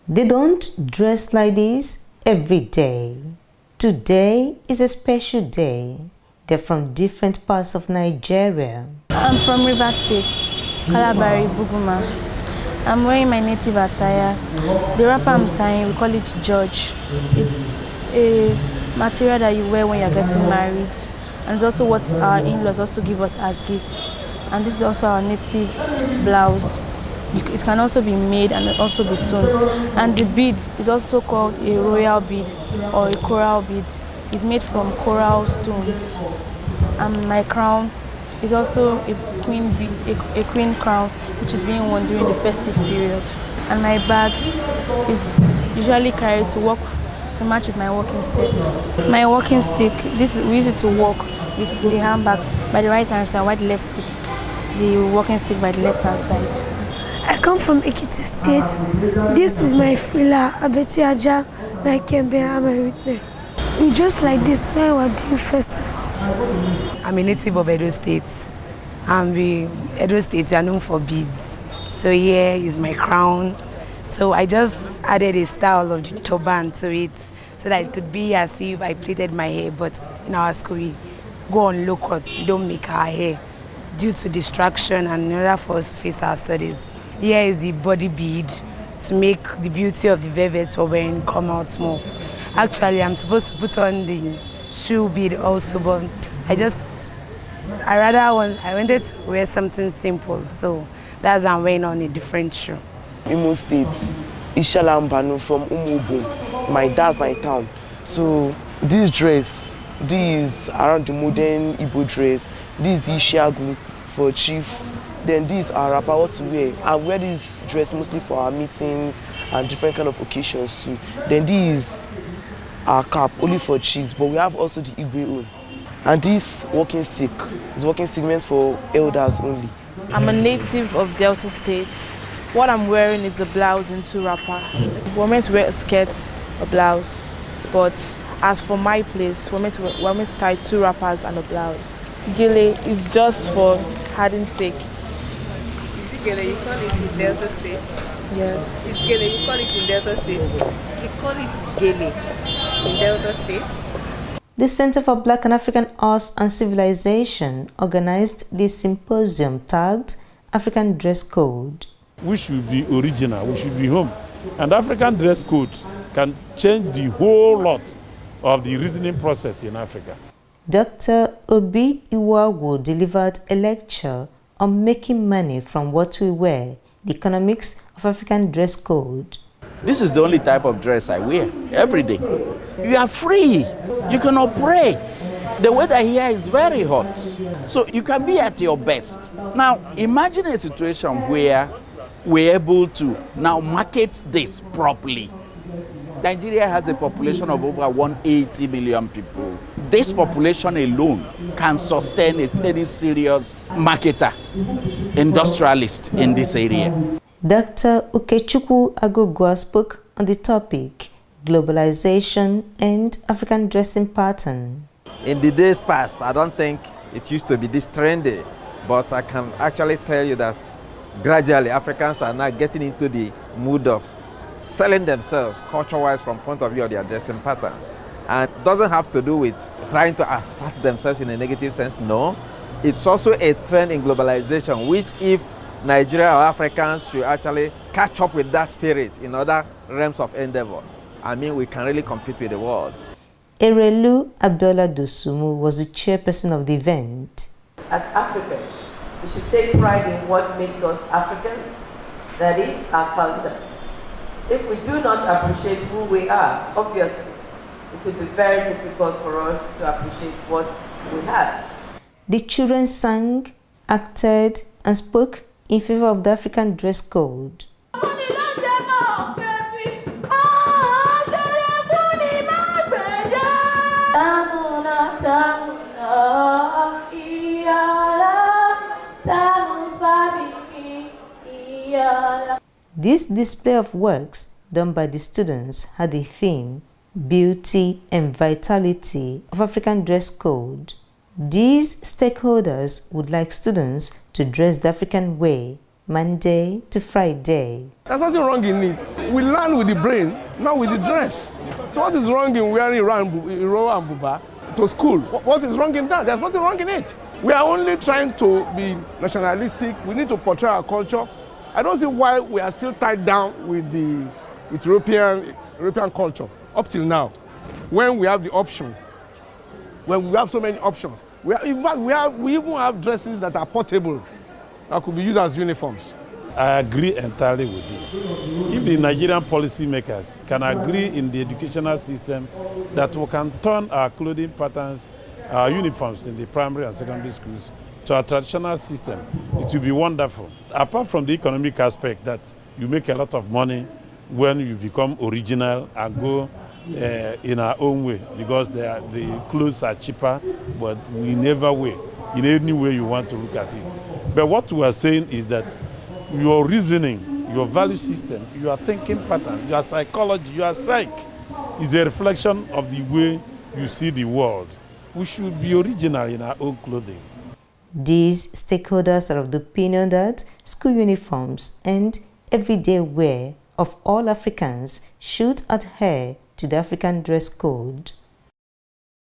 They don't dress like this every day. Today is a special day. They're from different parts of Nigeria. I'm from River State, Kalabari, Buguma. I'm wearing my native attire. The wrapper I'm tying, we call it George. It's a material that you wear when you're getting married. And it's also what our in-laws also give us as gifts. And this is also our native blouse. It can also be made and also be sewn. And the bead is also called a royal bead or a coral bead. It's made from coral stones. And my crown is also a queen bead, a queen crown, which is being worn during the festive period. And my bag is usually carried to work to match with my walking stick. My walking stick, we use it to walk with the handbag by the right hand side, while the left stick, the walking stick by the left hand side. I come from Ekiti State. This is my fila, Abeti Aja, my Kembe, and my Ritne. We just like this when we're doing festivals. I'm a native of Edo State. Edo State, we are known for beads. So here is my crown. So I just added a style of the turban to it so that it could be as if I plaited my hair. But in our school, we go on low cuts. We don't make our hair due to distraction and in order for us to face our studies. Here is the body bead to make the beauty of the velvet we're wearing come out more. Actually, I'm supposed to put on the shoe bead also, but I wanted to wear something simple, so that's why I'm wearing on a different shoe. Imo State, Ishalambanu from Umubu. That's my town. So this dress, this is around the modern Igbo dress. This is the Ishiagu for chief. Then these are wrapper what to wear. I wear this dress mostly for our meetings and different kind of occasions too. Then these are cap only for chiefs, but we have also the Igwe own. And this walking stick is walking stick meant for elders only. I'm a native of Delta State. What I'm wearing is a blouse and two wrappers. We're meant to wear a skirt, a blouse, but as for my place, we're meant to tie two wrappers and a blouse. Gele is just for hiding sake. Gele, you call it in Delta State? Yes. It's Gele, you call it in Delta State? You call it Gele in Delta State? The Center for Black and African Arts and Civilization organized this symposium tagged African Dress Code. We should be original, we should be home. And African dress codes can change the whole lot of the reasoning process in Africa. Dr. Obi Iwagu delivered a lecture on making money from what we wear, the economics of African dress code. This is the only type of dress I wear every day. You are free. You can operate. The weather here is very hot, so you can be at your best. Now, imagine a situation where we're able to now market this properly. Nigeria has a population of over 180 million people. This population alone can sustain any serious marketer, industrialist in this area. Dr. Ukechukwu Agogwa spoke on the topic, globalization and African dressing pattern. In the days past, I don't think it used to be this trendy, but I can actually tell you that gradually Africans are now getting into the mood of selling themselves culture-wise from point of view of their dressing patterns. And it doesn't have to do with trying to assert themselves in a negative sense, no. It's also a trend in globalization, which if Nigeria or Africans should actually catch up with that spirit in other realms of endeavor, I mean, we can really compete with the world. Erelu Abiola Dosumu was the chairperson of the event. As Africans, we should take pride in what makes us African, that is, our culture. If we do not appreciate who we are, obviously, it will be very difficult for us to appreciate what we have. The children sang, acted, and spoke in favor of the African dress code. This display of works done by the students had the theme, Beauty and Vitality of African Dress Code. These stakeholders would like students to dress the African way, Monday to Friday. There's nothing wrong in it. We learn with the brain, not with the dress. So what is wrong in wearing Iro and Buba to school? What is wrong in that? There's nothing wrong in it. We are only trying to be nationalistic. We need to portray our culture. I don't see why we are still tied down with the European culture up till now, when we have the option, when we have so many options. We even have dresses that are portable, that could be used as uniforms. I agree entirely with this. If the Nigerian policymakers can agree in the educational system that we can turn our clothing patterns, our uniforms in the primary and secondary schools to a traditional system, it will be wonderful. Apart from the economic aspect that you make a lot of money when you become original and go in our own way, because the clothes are cheaper, but we never wear in any way you want to look at it. But what we are saying is that your reasoning, your value system, your thinking pattern, your psychology, your psyche is a reflection of the way you see the world. We should be original in our own clothing. These stakeholders are of the opinion that school uniforms and everyday wear of all Africans should adhere to the African dress code.